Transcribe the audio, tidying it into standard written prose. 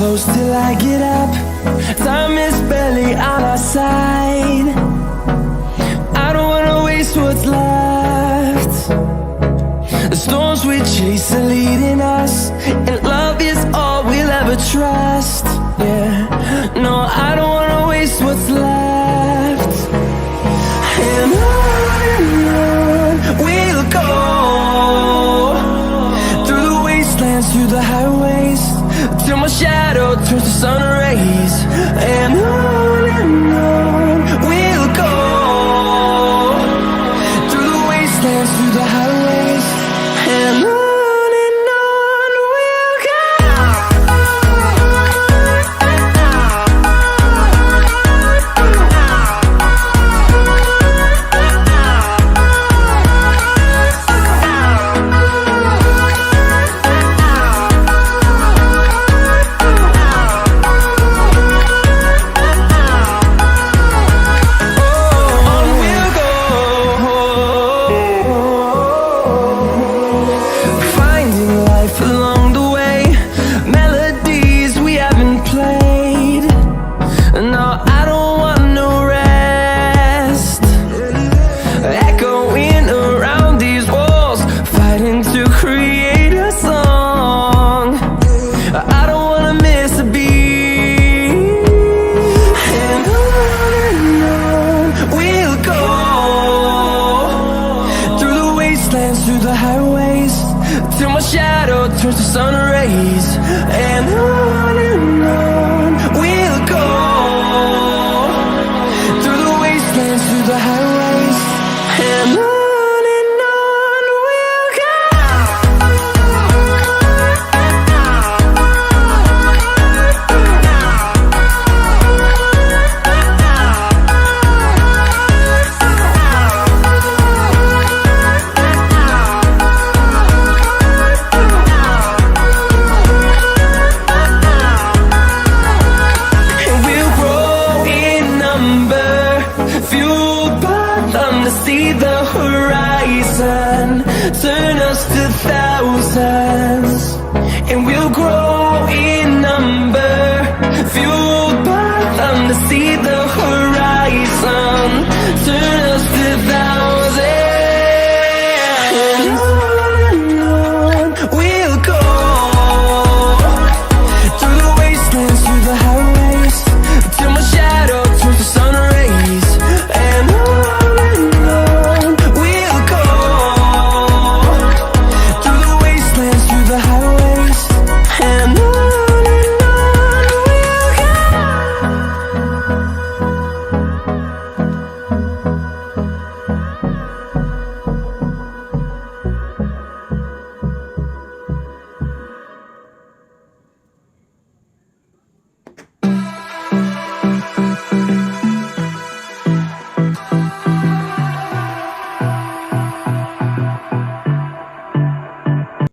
close till I get up. Time is barely on our side. I don't wanna waste what's left. The storms we chase are leading us, and love is all we'll ever trust. Yeah, no, I don't wanna waste what's left. And on we'll go, through the wastelands, through the highways, till my shadow turns to sun rays. And on we'll go, through the wastelands, through the highways, and on we'll go. Through the highways, till my shadow turns to sun rays.